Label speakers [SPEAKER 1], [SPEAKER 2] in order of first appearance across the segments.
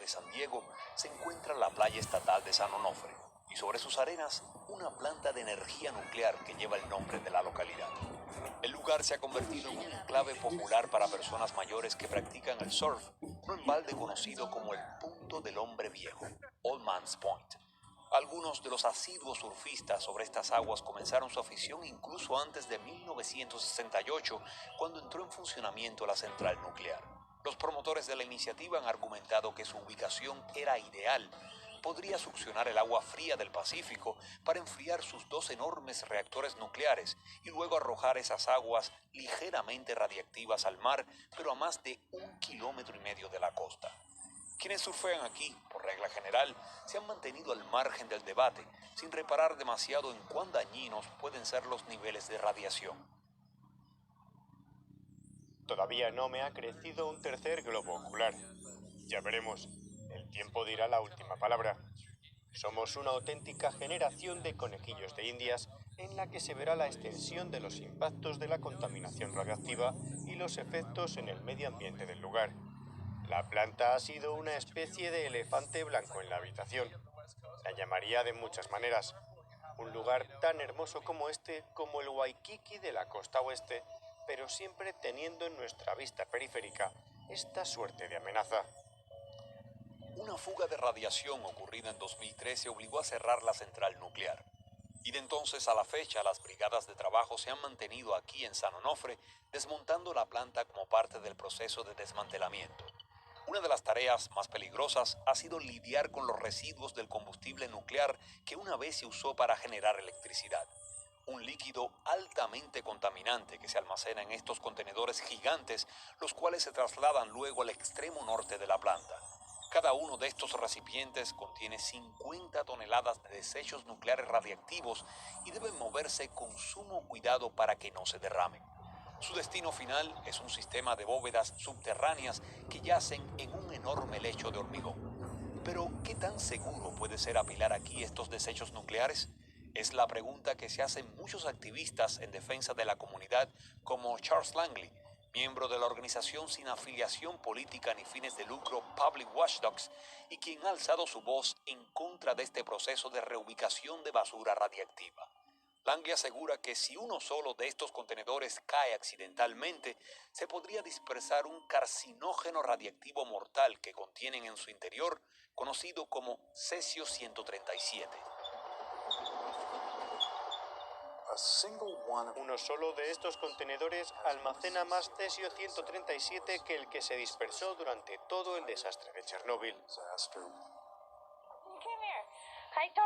[SPEAKER 1] de San Diego se encuentra la playa estatal de San Onofre y sobre sus arenas una planta de energía nuclear que lleva el nombre de la localidad. El lugar se ha convertido en un enclave popular para personas mayores que practican el surf, no en balde conocido como el punto del hombre viejo, Old Man's Point. Algunos de los asiduos surfistas sobre estas aguas comenzaron su afición incluso antes de 1968, cuando entró en funcionamiento la central nuclear. Los promotores de la iniciativa han argumentado que su ubicación era ideal. Podría succionar el agua fría del Pacífico para enfriar sus dos enormes reactores nucleares y luego arrojar esas aguas ligeramente radiactivas al mar, pero a más de 1,5 kilómetros de la costa. Quienes surfean aquí, por regla general, se han mantenido al margen del debate, sin reparar demasiado en cuán dañinos pueden ser los niveles de radiación.
[SPEAKER 2] Todavía no me ha crecido un tercer globo ocular. Ya veremos. El tiempo dirá la última palabra. Somos una auténtica generación de conejillos de Indias en la que se verá la extensión de los impactos de la contaminación radiactiva y los efectos en el medio ambiente del lugar. La planta ha sido una especie de elefante blanco en la habitación. La llamaría de muchas maneras. Un lugar tan hermoso como este, como el Waikiki de la costa oeste, pero siempre teniendo en nuestra vista periférica esta suerte de amenaza.
[SPEAKER 1] Una fuga de radiación ocurrida en 2013 obligó a cerrar la central nuclear. Y de entonces a la fecha, las brigadas de trabajo se han mantenido aquí en San Onofre, desmontando la planta como parte del proceso de desmantelamiento. Una de las tareas más peligrosas ha sido lidiar con los residuos del combustible nuclear que una vez se usó para generar electricidad. Un líquido altamente contaminante que se almacena en estos contenedores gigantes, los cuales se trasladan luego al extremo norte de la planta. Cada uno de estos recipientes contiene 50 toneladas de desechos nucleares radiactivos y deben moverse con sumo cuidado para que no se derramen. Su destino final es un sistema de bóvedas subterráneas que yacen en un enorme lecho de hormigón. Pero, ¿qué tan seguro puede ser apilar aquí estos desechos nucleares? Es la pregunta que se hacen muchos activistas en defensa de la comunidad, como Charles Langley, miembro de la organización sin afiliación política ni fines de lucro Public Watchdogs, y quien ha alzado su voz en contra de este proceso de reubicación de basura radiactiva. Langley asegura que si uno solo de estos contenedores cae accidentalmente, se podría dispersar un carcinógeno radiactivo mortal que contienen en su interior, conocido como cesio-137.
[SPEAKER 2] Uno solo de estos contenedores almacena más cesio-137 que el que se dispersó durante todo el desastre de Chernóbil.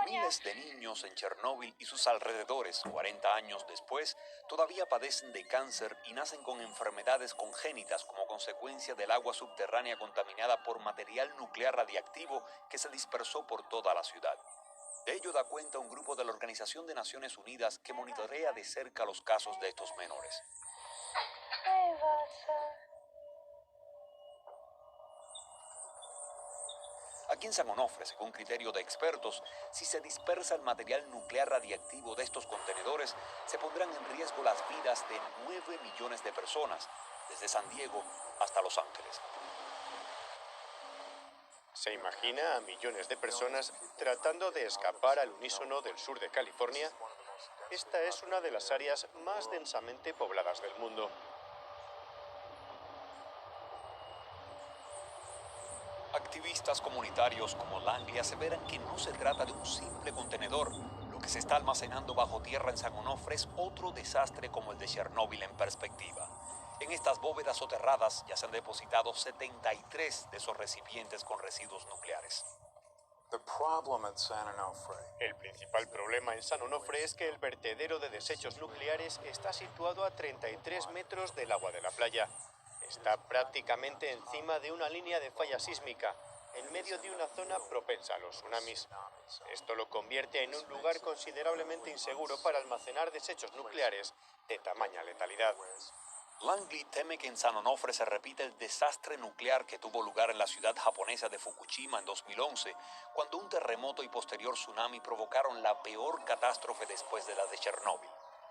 [SPEAKER 1] Miles de niños en Chernóbil y sus alrededores, 40 años después, todavía padecen de cáncer y nacen con enfermedades congénitas como consecuencia del agua subterránea contaminada por material nuclear radiactivo que se dispersó por toda la ciudad. De ello da cuenta un grupo de la Organización de Naciones Unidas que monitorea de cerca los casos de estos menores. Aquí en San Onofre, según criterio de expertos, si se dispersa el material nuclear radiactivo de estos contenedores, se pondrán en riesgo las vidas de 9 millones de personas, desde San Diego hasta Los Ángeles.
[SPEAKER 2] ¿Se imagina a millones de personas tratando de escapar al unísono del sur de California? Esta es una de las áreas más densamente pobladas del mundo.
[SPEAKER 1] Activistas comunitarios como Langley aseveran que no se trata de un simple contenedor. Lo que se está almacenando bajo tierra en San Onofre es otro desastre como el de Chernóbil en perspectiva. En estas bóvedas soterradas ya se han depositado 73 de esos recipientes con residuos nucleares.
[SPEAKER 2] El principal problema en San Onofre es que el vertedero de desechos nucleares está situado a 33 metros del agua de la playa. Está prácticamente encima de una línea de falla sísmica, en medio de una zona propensa a los tsunamis. Esto lo convierte en un lugar considerablemente inseguro para almacenar desechos nucleares de tamaña letalidad.
[SPEAKER 1] Langley teme que en San Onofre se repita el desastre nuclear que tuvo lugar en la ciudad japonesa de Fukushima en 2011, cuando un terremoto y posterior tsunami provocaron la peor catástrofe después de la de Chernóbil.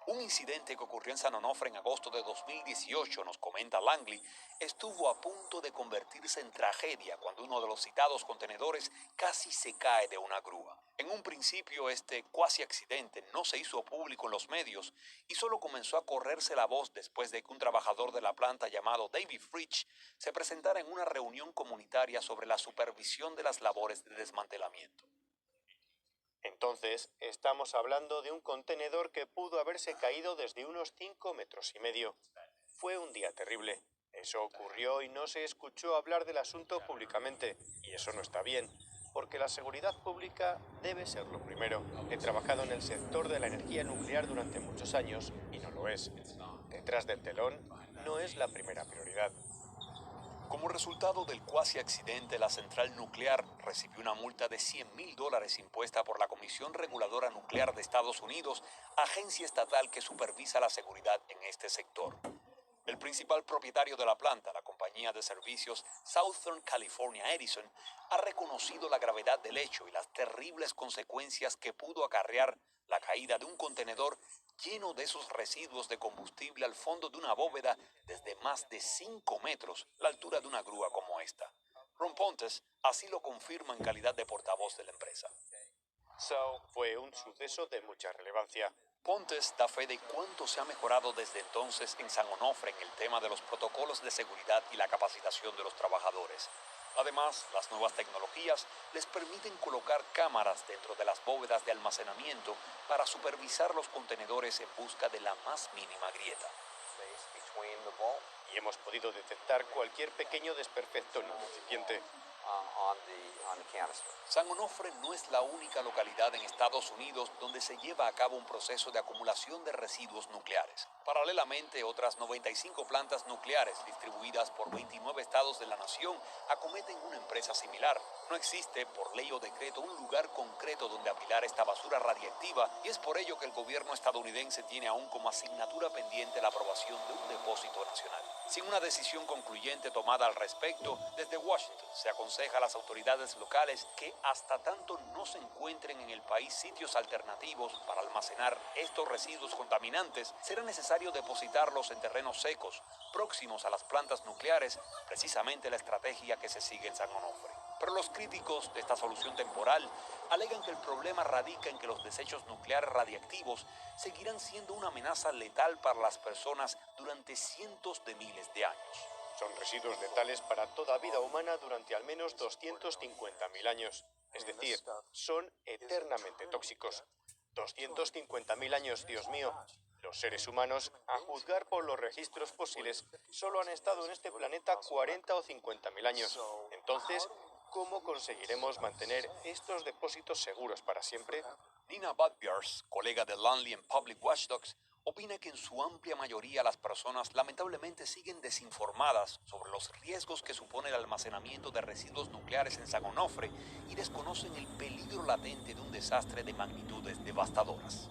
[SPEAKER 1] Un incidente que ocurrió en San Onofre en agosto de 2018, nos comenta Langley, estuvo a punto de convertirse en tragedia cuando uno de los citados contenedores casi se cae de una grúa. En un principio, este cuasi accidente no se hizo público en los medios y solo comenzó a correrse la voz después de que un trabajador de la planta llamado David Fritsch se presentara en una reunión comunitaria sobre la supervisión de las labores de desmantelamiento.
[SPEAKER 2] Entonces, estamos hablando de un contenedor que pudo haberse caído desde unos 5,5 metros. Fue un día terrible. Eso ocurrió y no se escuchó hablar del asunto públicamente. Y eso no está bien, porque la seguridad pública debe ser lo primero. He trabajado en el sector de la energía nuclear durante muchos años y no lo es. Detrás del telón no es la primera prioridad.
[SPEAKER 1] Como resultado del cuasi accidente, la central nuclear recibió una multa de $100,000 impuesta por la Comisión Reguladora Nuclear de Estados Unidos, agencia estatal que supervisa la seguridad en este sector. El principal propietario de la planta, la compañía de servicios Southern California Edison, ha reconocido la gravedad del hecho y las terribles consecuencias que pudo acarrear la caída de un contenedor lleno de esos residuos de combustible al fondo de una bóveda desde más de 5 metros, la altura de una grúa como esta. Ron Pontes así lo confirma en calidad de portavoz de la empresa.
[SPEAKER 2] Fue un suceso de mucha relevancia.
[SPEAKER 1] Pontes da fe de cuánto se ha mejorado desde entonces en San Onofre en el tema de los protocolos de seguridad y la capacitación de los trabajadores. Además, las nuevas tecnologías les permiten colocar cámaras dentro de las bóvedas de almacenamiento para supervisar los contenedores en busca de la más mínima grieta.
[SPEAKER 2] Y hemos podido detectar cualquier pequeño desperfecto en un recipiente.
[SPEAKER 1] San Onofre no es la única localidad en Estados Unidos donde se lleva a cabo un proceso de acumulación de residuos nucleares. Paralelamente, otras 95 plantas nucleares distribuidas por 29 estados de la nación acometen una empresa similar. No existe, por ley o decreto, un lugar concreto donde apilar esta basura radiactiva y es por ello que el gobierno estadounidense tiene aún como asignatura pendiente la aprobación de un depósito nacional. Sin una decisión concluyente tomada al respecto, desde Washington se aconseja a las autoridades locales que hasta tanto no se encuentren en el país sitios alternativos para almacenar estos residuos contaminantes, será necesario depositarlos en terrenos secos, próximos a las plantas nucleares, precisamente la estrategia que se sigue en San Onofre. Pero los críticos de esta solución temporal alegan que el problema radica en que los desechos nucleares radiactivos seguirán siendo una amenaza letal para las personas durante cientos de miles de años.
[SPEAKER 2] Son residuos letales para toda vida humana durante al menos 250.000 años. Es decir, son eternamente tóxicos. 250.000 años, Dios mío. Los seres humanos, a juzgar por los registros fósiles, solo han estado en este planeta 40 o 50.000 años. Entonces, ¿cómo conseguiremos mantener estos depósitos seguros para siempre?
[SPEAKER 1] Dina Budbjars, colega de Langley en Public Watchdogs, opina que en su amplia mayoría las personas lamentablemente siguen desinformadas sobre los riesgos que supone el almacenamiento de residuos nucleares en San Onofre y desconocen el peligro latente de un desastre de magnitudes devastadoras.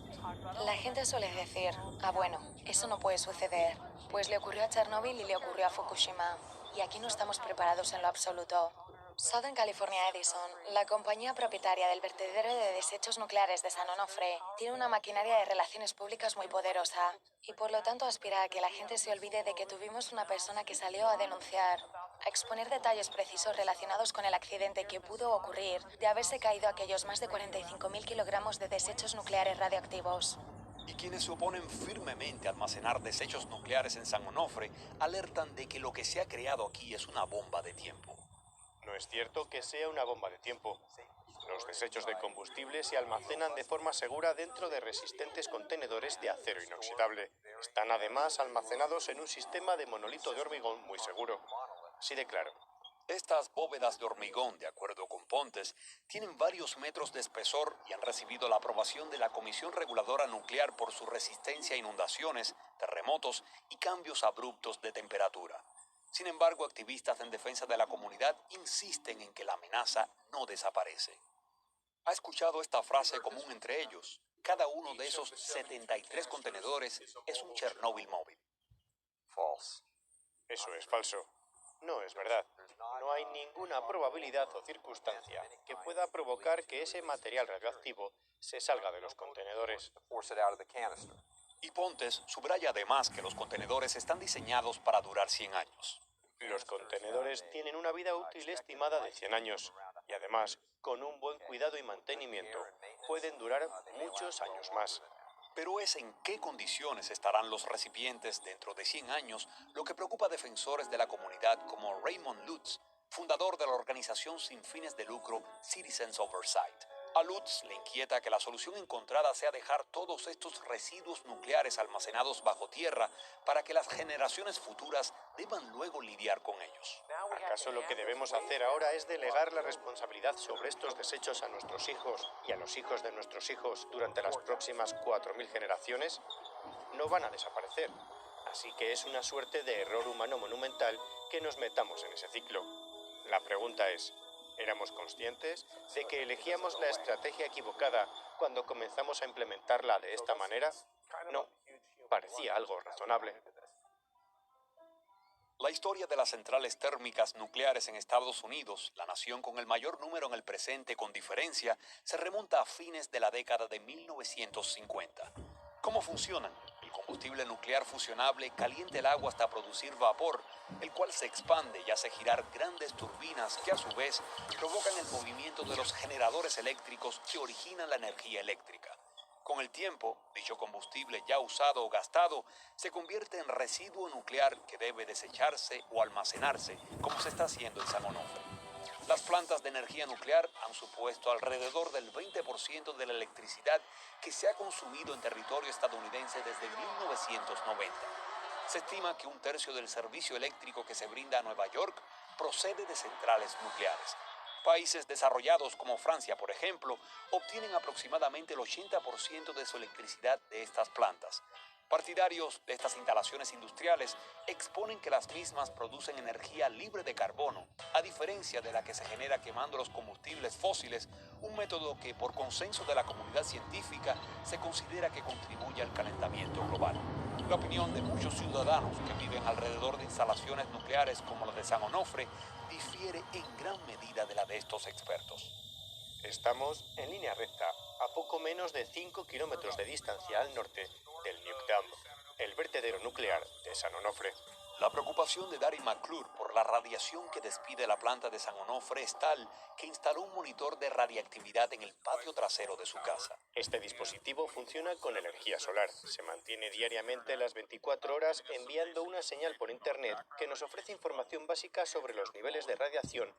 [SPEAKER 3] La gente suele decir, bueno, eso no puede suceder, pues le ocurrió a Chernóbil y le ocurrió a Fukushima, y aquí no estamos preparados en lo absoluto. Southern California Edison, la compañía propietaria del vertedero de desechos nucleares de San Onofre, tiene una maquinaria de relaciones públicas muy poderosa y por lo tanto aspira a que la gente se olvide de que tuvimos una persona que salió a denunciar, a exponer detalles precisos relacionados con el accidente que pudo ocurrir de haberse caído aquellos más de 45.000 kilogramos de desechos nucleares radioactivos.
[SPEAKER 1] Y quienes se oponen firmemente a almacenar desechos nucleares en San Onofre alertan de que lo que se ha creado aquí es una bomba de tiempo.
[SPEAKER 2] No es cierto que sea una bomba de tiempo. Los desechos de combustible se almacenan de forma segura dentro de resistentes contenedores de acero inoxidable. Están además almacenados en un sistema de monolito de hormigón muy seguro. Así de claro.
[SPEAKER 1] Estas bóvedas de hormigón, de acuerdo con Pontes, tienen varios metros de espesor y han recibido la aprobación de la Comisión Reguladora Nuclear por su resistencia a inundaciones, terremotos y cambios abruptos de temperatura. Sin embargo, activistas en defensa de la comunidad insisten en que la amenaza no desaparece. ¿Ha escuchado esta frase común entre ellos? Cada uno de esos 73 contenedores es un Chernóbil móvil.
[SPEAKER 2] Eso es falso. No es verdad. No hay ninguna probabilidad o circunstancia que pueda provocar que ese material radioactivo se salga de los contenedores.
[SPEAKER 1] Y Pontes subraya además que los contenedores están diseñados para durar 100 años.
[SPEAKER 2] Los contenedores tienen una vida útil estimada de 100 años y además, con un buen cuidado y mantenimiento, pueden durar muchos años más.
[SPEAKER 1] Pero es en qué condiciones estarán los recipientes dentro de 100 años lo que preocupa a defensores de la comunidad como Raymond Lutz, fundador de la organización sin fines de lucro Citizens Oversight. A Lutz le inquieta que la solución encontrada sea dejar todos estos residuos nucleares almacenados bajo tierra para que las generaciones futuras deban luego lidiar con ellos.
[SPEAKER 2] ¿Acaso lo que debemos hacer ahora es delegar la responsabilidad sobre estos desechos a nuestros hijos y a los hijos de nuestros hijos durante las próximas 4000 generaciones? No van a desaparecer. Así que es una suerte de error humano monumental que nos metamos en ese ciclo. La pregunta es, ¿éramos conscientes de que elegíamos la estrategia equivocada cuando comenzamos a implementarla de esta manera? No, parecía algo razonable.
[SPEAKER 1] La historia de las centrales térmicas nucleares en Estados Unidos, la nación con el mayor número en el presente con diferencia, se remonta a fines de la década de 1950. ¿Cómo funcionan? El combustible nuclear fusionable calienta el agua hasta producir vapor, el cual se expande y hace girar grandes turbinas que a su vez provocan el movimiento de los generadores eléctricos que originan la energía eléctrica. Con el tiempo, dicho combustible ya usado o gastado se convierte en residuo nuclear que debe desecharse o almacenarse, como se está haciendo en San Onofre. Las plantas de energía nuclear han supuesto alrededor del 20% de la electricidad que se ha consumido en territorio estadounidense desde 1990. Se estima que un tercio del servicio eléctrico que se brinda a Nueva York procede de centrales nucleares. Países desarrollados como Francia, por ejemplo, obtienen aproximadamente el 80% de su electricidad de estas plantas. Partidarios de estas instalaciones industriales exponen que las mismas producen energía libre de carbono, a diferencia de la que se genera quemando los combustibles fósiles, un método que, por consenso de la comunidad científica, se considera que contribuye al calentamiento global. La opinión de muchos ciudadanos que viven alrededor de instalaciones nucleares como la de San Onofre difiere en gran medida de la de estos expertos.
[SPEAKER 2] Estamos en línea recta, a poco menos de 5 kilómetros de distancia al norte del Nuke Dam, el vertedero nuclear de San Onofre.
[SPEAKER 1] La preocupación de Daryl McClure por la radiación que despide la planta de San Onofre es tal que instaló un monitor de radiactividad en el patio trasero de su casa.
[SPEAKER 2] Este dispositivo funciona con energía solar. Se mantiene diariamente las 24 horas enviando una señal por Internet que nos ofrece información básica sobre los niveles de radiación.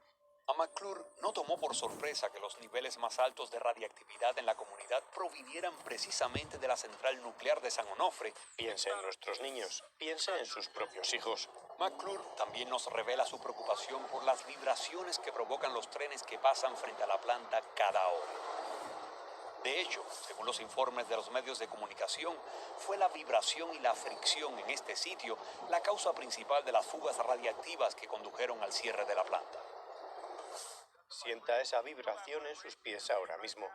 [SPEAKER 1] A McClure no tomó por sorpresa que los niveles más altos de radiactividad en la comunidad provinieran precisamente de la central nuclear de San Onofre.
[SPEAKER 2] Piense en nuestros niños, piense en sus propios hijos.
[SPEAKER 1] McClure también nos revela su preocupación por las vibraciones que provocan los trenes que pasan frente a la planta cada hora. De hecho, según los informes de los medios de comunicación, fue la vibración y la fricción en este sitio la causa principal de las fugas radiactivas que condujeron al cierre de la planta.
[SPEAKER 2] Sienta esa vibración en sus pies ahora mismo.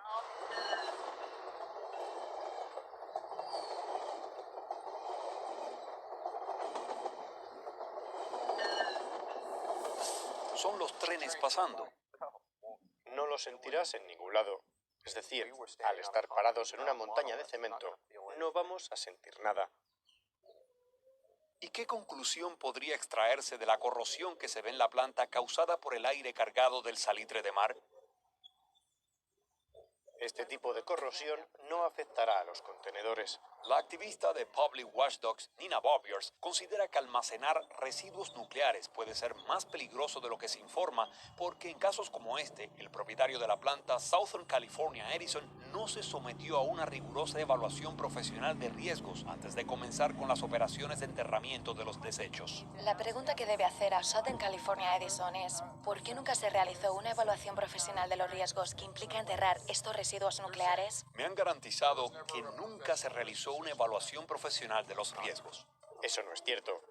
[SPEAKER 1] Son los trenes pasando.
[SPEAKER 2] No lo sentirás en ningún lado. Es decir, al estar parados en una montaña de cemento, no vamos a sentir nada.
[SPEAKER 1] ¿Y qué conclusión podría extraerse de la corrosión que se ve en la planta causada por el aire cargado del salitre de mar?
[SPEAKER 2] Este tipo de corrosión no afectará a los contenedores.
[SPEAKER 1] La activista de Public Watchdogs, Nina Bobiers, considera que almacenar residuos nucleares puede ser más peligroso de lo que se informa porque en casos como este, el propietario de la planta Southern California Edison no se sometió a una rigurosa evaluación profesional de riesgos antes de comenzar con las operaciones de enterramiento de los desechos.
[SPEAKER 3] La pregunta que debe hacer a Southern California Edison es ¿por qué nunca se realizó una evaluación profesional de los riesgos que implica enterrar estos residuos nucleares?
[SPEAKER 1] Me han garantizado que nunca se realizó una evaluación profesional de los riesgos.
[SPEAKER 2] Eso no es cierto.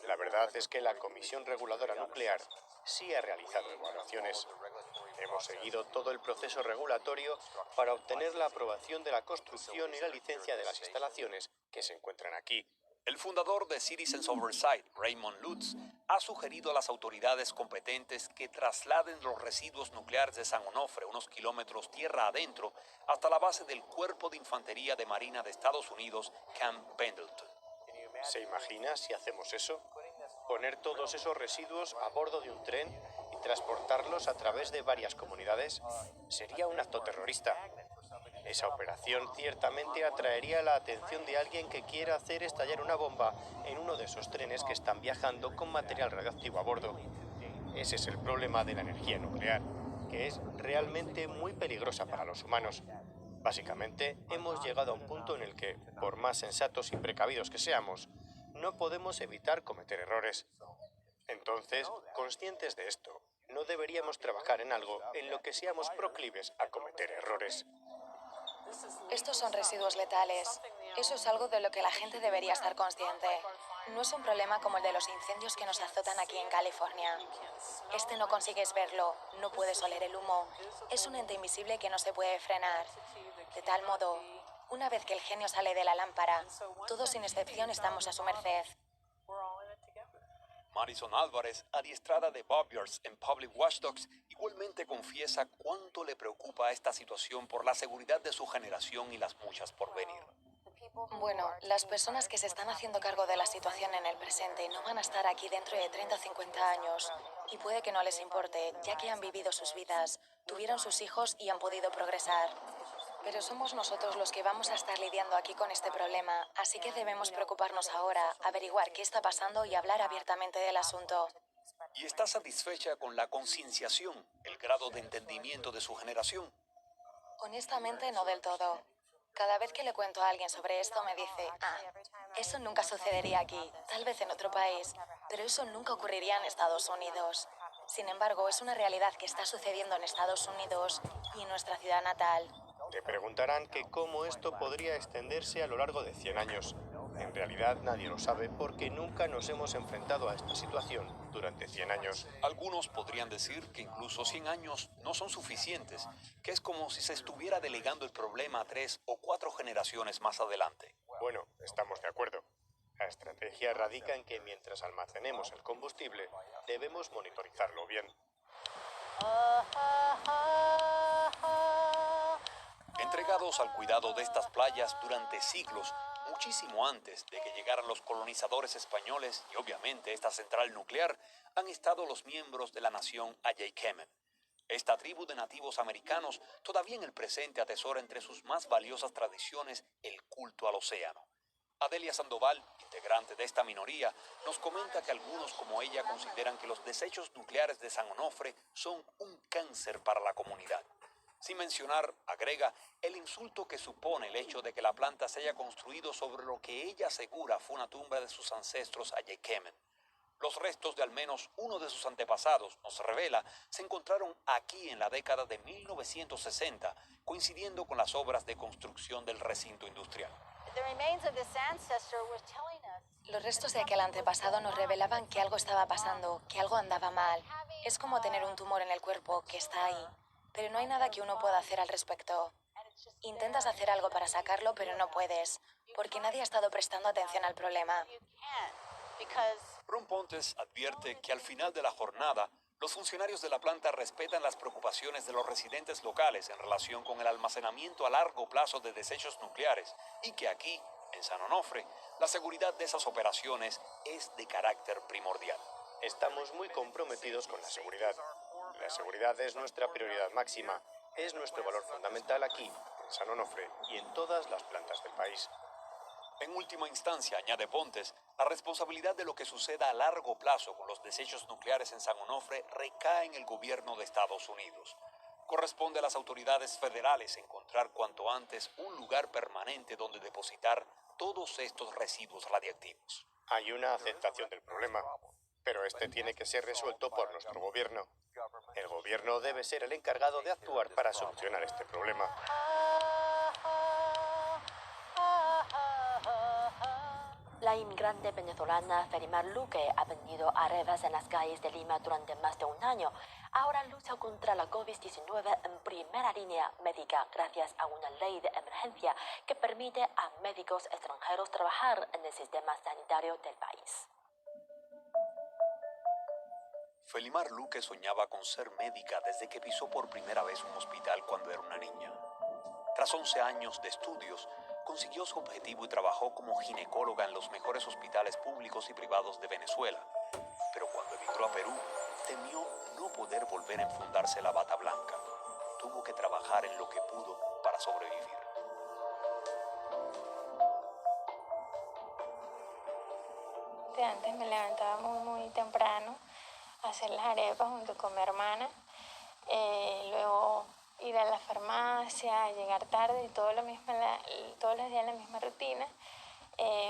[SPEAKER 2] La verdad es que la Comisión Reguladora Nuclear sí ha realizado evaluaciones. Hemos seguido todo el proceso regulatorio para obtener la aprobación de la construcción y la licencia de las instalaciones que se encuentran aquí.
[SPEAKER 1] El fundador de Citizens Oversight, Raymond Lutz, ha sugerido a las autoridades competentes que trasladen los residuos nucleares de San Onofre, unos kilómetros tierra adentro, hasta la base del Cuerpo de Infantería de Marina de Estados Unidos, Camp Pendleton.
[SPEAKER 2] ¿Se imagina si hacemos eso? Poner todos esos residuos a bordo de un tren y transportarlos a través de varias comunidades sería un acto terrorista. Esa operación ciertamente atraería la atención de alguien que quiera hacer estallar una bomba en uno de esos trenes que están viajando con material radioactivo a bordo. Ese es el problema de la energía nuclear, que es realmente muy peligrosa para los humanos. Básicamente, hemos llegado a un punto en el que, por más sensatos y precavidos que seamos, no podemos evitar cometer errores. Entonces, conscientes de esto, no deberíamos trabajar en algo en lo que seamos proclives a cometer errores.
[SPEAKER 3] Estos son residuos letales. Eso es algo de lo que la gente debería estar consciente. No es un problema como el de los incendios que nos azotan aquí en California. Este no consigues verlo, no puedes oler el humo. Es un ente invisible que no se puede frenar. De tal modo, una vez que el genio sale de la lámpara, todos sin excepción estamos a su merced.
[SPEAKER 1] Madison Álvarez, adiestrada de Bob Yards en Public Watchdogs, igualmente confiesa cuánto le preocupa esta situación por la seguridad de su generación y las muchas por venir.
[SPEAKER 3] Bueno, las personas que se están haciendo cargo de la situación en el presente no van a estar aquí dentro de 30 o 50 años. Y puede que no les importe, ya que han vivido sus vidas, tuvieron sus hijos y han podido progresar. Pero somos nosotros los que vamos a estar lidiando aquí con este problema, así que debemos preocuparnos ahora, averiguar qué está pasando y hablar abiertamente del asunto.
[SPEAKER 1] ¿Y está satisfecha con la concienciación, el grado de entendimiento de su generación?
[SPEAKER 3] Honestamente, no del todo. Cada vez que le cuento a alguien sobre esto me dice, eso nunca sucedería aquí, tal vez en otro país, pero eso nunca ocurriría en Estados Unidos. Sin embargo, es una realidad que está sucediendo en Estados Unidos y en nuestra ciudad natal.
[SPEAKER 2] Te preguntarán que cómo esto podría extenderse a lo largo de 100 años. En realidad nadie lo sabe porque nunca nos hemos enfrentado a esta situación durante 100 años.
[SPEAKER 1] Algunos podrían decir que incluso 100 años no son suficientes, que es como si se estuviera delegando el problema a 3 o 4 generaciones más adelante.
[SPEAKER 2] Bueno, estamos de acuerdo. La estrategia radica en que mientras almacenemos el combustible, debemos monitorizarlo bien.
[SPEAKER 1] Entregados al cuidado de estas playas durante siglos, muchísimo antes de que llegaran los colonizadores españoles y obviamente esta central nuclear, han estado los miembros de la nación Ayaykemen. Esta tribu de nativos americanos todavía en el presente atesora entre sus más valiosas tradiciones el culto al océano. Adelia Sandoval, integrante de esta minoría, nos comenta que algunos como ella consideran que los desechos nucleares de San Onofre son un cáncer para la comunidad. Sin mencionar, agrega, el insulto que supone el hecho de que la planta se haya construido sobre lo que ella asegura fue una tumba de sus ancestros Ayaykemen. Los restos de al menos uno de sus antepasados, nos revela, se encontraron aquí en la década de 1960, coincidiendo con las obras de construcción del recinto industrial.
[SPEAKER 3] Los restos de aquel antepasado nos revelaban que algo estaba pasando, que algo andaba mal. Es como tener un tumor en el cuerpo que está ahí, pero no hay nada que uno pueda hacer al respecto. Intentas hacer algo para sacarlo, pero no puedes, porque nadie ha estado prestando atención al problema.
[SPEAKER 1] Ron Pontes advierte que al final de la jornada, los funcionarios de la planta respetan las preocupaciones de los residentes locales en relación con el almacenamiento a largo plazo de desechos nucleares y que aquí, en San Onofre, la seguridad de esas operaciones es de carácter primordial.
[SPEAKER 2] Estamos muy comprometidos con la seguridad. La seguridad es nuestra prioridad máxima. Es nuestro valor fundamental aquí, en San Onofre y en todas las plantas del país.
[SPEAKER 1] En última instancia, añade Pontes, la responsabilidad de lo que suceda a largo plazo con los desechos nucleares en San Onofre recae en el gobierno de Estados Unidos. Corresponde a las autoridades federales encontrar cuanto antes un lugar permanente donde depositar todos estos residuos radiactivos.
[SPEAKER 2] Hay una aceptación del problema, pero este tiene que ser resuelto por nuestro gobierno. El gobierno debe ser el encargado de actuar para solucionar este problema.
[SPEAKER 4] La inmigrante venezolana Ferimar Luque ha vendido arrebas en las calles de Lima durante más de un año. Ahora lucha contra la COVID-19 en primera línea médica gracias a una ley de emergencia que permite a médicos extranjeros trabajar en el sistema sanitario del país.
[SPEAKER 1] Felimar Luque soñaba con ser médica desde que pisó por primera vez un hospital cuando era una niña. Tras 11 años de estudios, consiguió su objetivo y trabajó como ginecóloga en los mejores hospitales públicos y privados de Venezuela. Pero cuando emigró a Perú, temió no poder volver a enfundarse la bata blanca. Tuvo que trabajar en lo que pudo para sobrevivir.
[SPEAKER 5] Antes me levantaba muy temprano a hacer las arepas junto con mi hermana. Luego ir a la farmacia, llegar tarde y todo lo mismo, todos los días la misma rutina.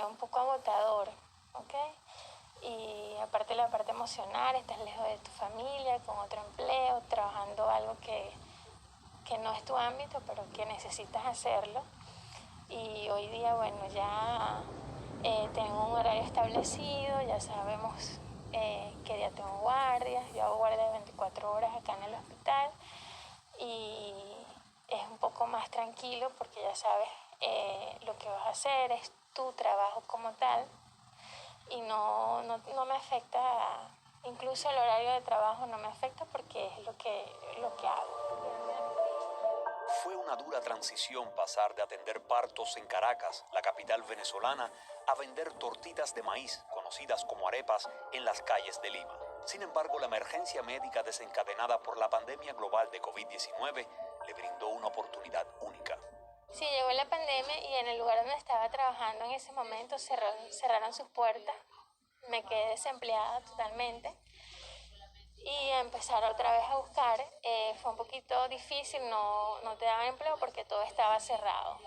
[SPEAKER 5] Un poco agotador, ¿ok? Y aparte la parte emocional, estás lejos de tu familia, con otro empleo, trabajando algo que no es tu ámbito, pero que necesitas hacerlo. Y hoy día, bueno, ya tengo un horario establecido, ya sabemos qué día tengo guardias. Yo hago guardia de 24 horas acá en el hospital y es un poco más tranquilo porque ya sabes lo que vas a hacer, es tu trabajo como tal y no me afecta, incluso el horario de trabajo no me afecta porque es lo que hago.
[SPEAKER 1] Fue una dura transición pasar de atender partos en Caracas, la capital venezolana, a vender tortitas de maíz, conocidas como arepas, en las calles de Lima. Sin embargo, la emergencia médica desencadenada por la pandemia global de COVID-19 le brindó una oportunidad única.
[SPEAKER 5] Sí, llegó la pandemia y en el lugar donde estaba trabajando en ese momento cerraron sus puertas. Me quedé desempleada totalmente. Y empezar otra vez a buscar, fue un poquito difícil, no te daban empleo porque todo estaba cerrado.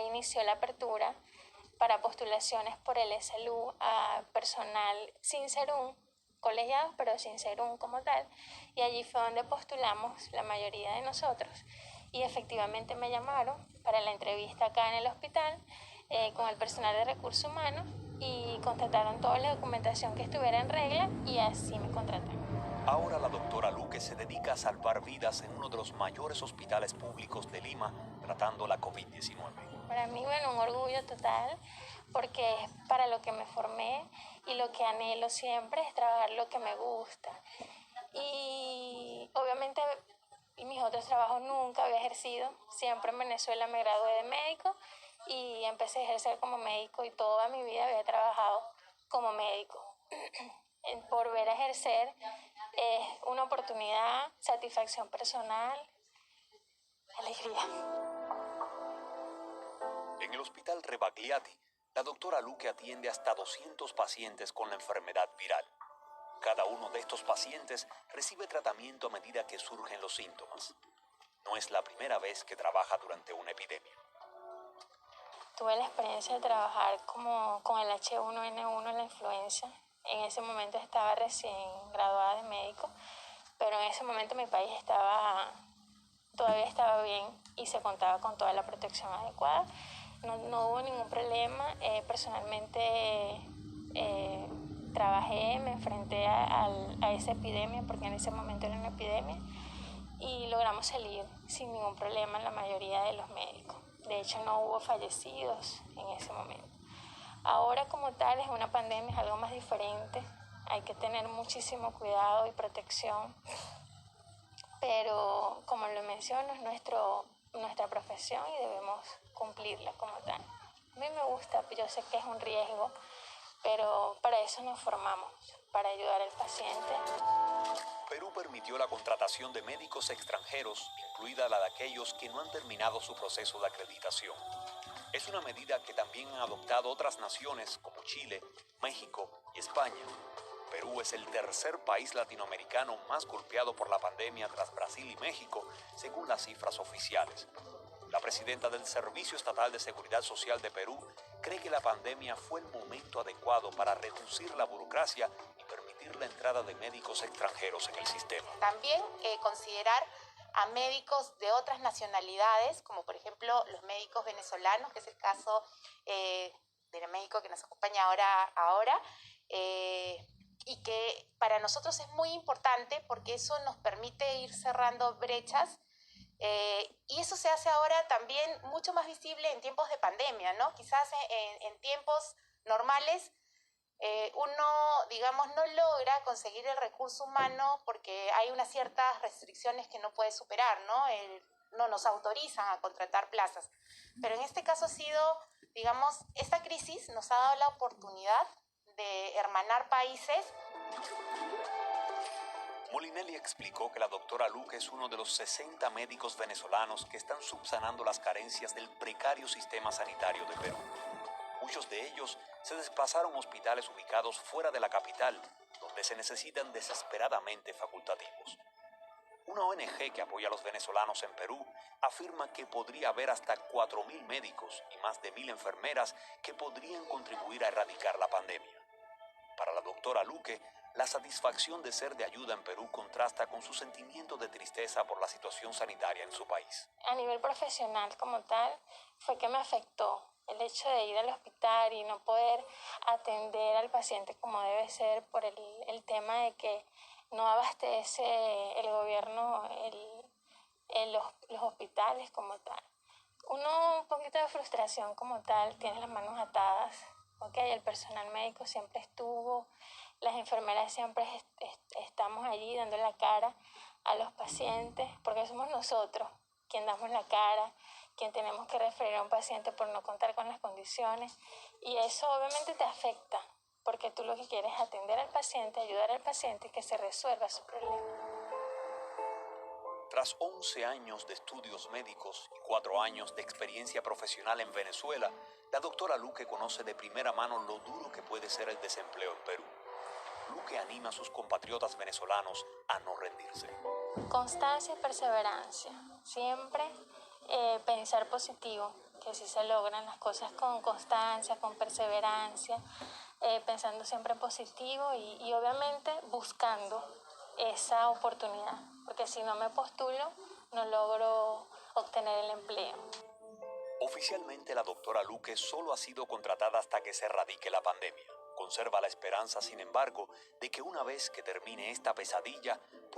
[SPEAKER 5] Inició la apertura para postulaciones por el salud a personal sin SERUM, colegiados pero sin SERUM como tal, y allí fue donde postulamos la mayoría de nosotros y efectivamente me llamaron para la entrevista acá en el hospital con el personal de recursos humanos y constataron toda la documentación que estuviera en regla y así me contrataron.
[SPEAKER 1] Ahora la doctora Luque se dedica a salvar vidas en uno de los mayores hospitales públicos de Lima, tratando la COVID-19.
[SPEAKER 5] Para mí, bueno, un orgullo total, porque es para lo que me formé y lo que anhelo siempre es trabajar lo que me gusta. Y obviamente mis otros trabajos nunca había ejercido, siempre en Venezuela me gradué de médico y empecé a ejercer como médico y toda mi vida había trabajado como médico. Por ver a ejercer es una oportunidad, satisfacción personal, alegría.
[SPEAKER 1] En el hospital Rebagliati, la doctora Luque atiende hasta 200 pacientes con la enfermedad viral. Cada uno de estos pacientes recibe tratamiento a medida que surgen los síntomas. No es la primera vez que trabaja durante una epidemia.
[SPEAKER 5] Tuve la experiencia de trabajar como con el H1N1 en la influenza. En ese momento estaba recién graduada de médico, pero en ese momento mi país todavía estaba bien y se contaba con toda la protección adecuada. No hubo ningún problema. Personalmente trabajé, me enfrenté a esa epidemia, porque en ese momento era una epidemia, y logramos salir sin ningún problema la mayoría de los médicos. De hecho, no hubo fallecidos en ese momento. Ahora como tal es una pandemia, es algo más diferente. Hay que tener muchísimo cuidado y protección. Pero como lo menciono, es nuestra profesión y debemos cumplirla como tal. A mí me gusta, yo sé que es un riesgo, pero para eso nos formamos, para ayudar al paciente.
[SPEAKER 1] Perú permitió la contratación de médicos extranjeros, incluida la de aquellos que no han terminado su proceso de acreditación. Es una medida que también han adoptado otras naciones como Chile, México y España. Perú es el tercer país latinoamericano más golpeado por la pandemia tras Brasil y México, según las cifras oficiales. La presidenta del Servicio Estatal de Seguridad Social de Perú cree que la pandemia fue el momento adecuado para reducir la burocracia y permitir la entrada de médicos extranjeros en el sistema.
[SPEAKER 6] También considerar a médicos de otras nacionalidades, como por ejemplo los médicos venezolanos, que es el caso del médico que nos acompaña ahora, y que para nosotros es muy importante porque eso nos permite ir cerrando brechas. Y eso se hace ahora también mucho más visible en tiempos de pandemia, ¿no? Quizás en tiempos normales uno, digamos, no logra conseguir el recurso humano porque hay unas ciertas restricciones que no puede superar, ¿no? No nos autorizan a contratar plazas. Pero en este caso ha sido, digamos, esta crisis nos ha dado la oportunidad de hermanar países.
[SPEAKER 1] Molinelli explicó que la doctora Luque es uno de los 60 médicos venezolanos que están subsanando las carencias del precario sistema sanitario de Perú. Muchos de ellos se desplazaron a hospitales ubicados fuera de la capital, donde se necesitan desesperadamente facultativos. Una ONG que apoya a los venezolanos en Perú afirma que podría haber hasta 4.000 médicos y más de 1.000 enfermeras que podrían contribuir a erradicar la pandemia. Para la doctora Luque, la satisfacción de ser de ayuda en Perú contrasta con su sentimiento de tristeza por la situación sanitaria en su país.
[SPEAKER 5] A nivel profesional como tal, fue que me afectó el hecho de ir al hospital y no poder atender al paciente como debe ser por el tema de que no abastece el gobierno los hospitales como tal. Uno, un poquito de frustración como tal, tiene las manos atadas. Okay, el personal médico siempre estuvo, las enfermeras siempre estamos allí dando la cara a los pacientes, porque somos nosotros quien damos la cara, quien tenemos que referir a un paciente por no contar con las condiciones, y eso obviamente te afecta, porque tú lo que quieres es atender al paciente, ayudar al paciente y que se resuelva su problema.
[SPEAKER 1] Tras 11 años de estudios médicos y 4 años de experiencia profesional en Venezuela, la doctora Luque conoce de primera mano lo duro que puede ser el desempleo en Perú. Luque anima a sus compatriotas venezolanos a no rendirse.
[SPEAKER 5] Constancia y perseverancia. Siempre pensar positivo, que si se logran las cosas con constancia, con perseverancia, pensando siempre en positivo y obviamente buscando esa oportunidad, porque si no me postulo, no logro obtener el empleo.
[SPEAKER 1] Oficialmente, la doctora Luque solo ha sido contratada hasta que se erradique la pandemia. Conserva la esperanza, sin embargo, de que una vez que termine esta pesadilla, pueda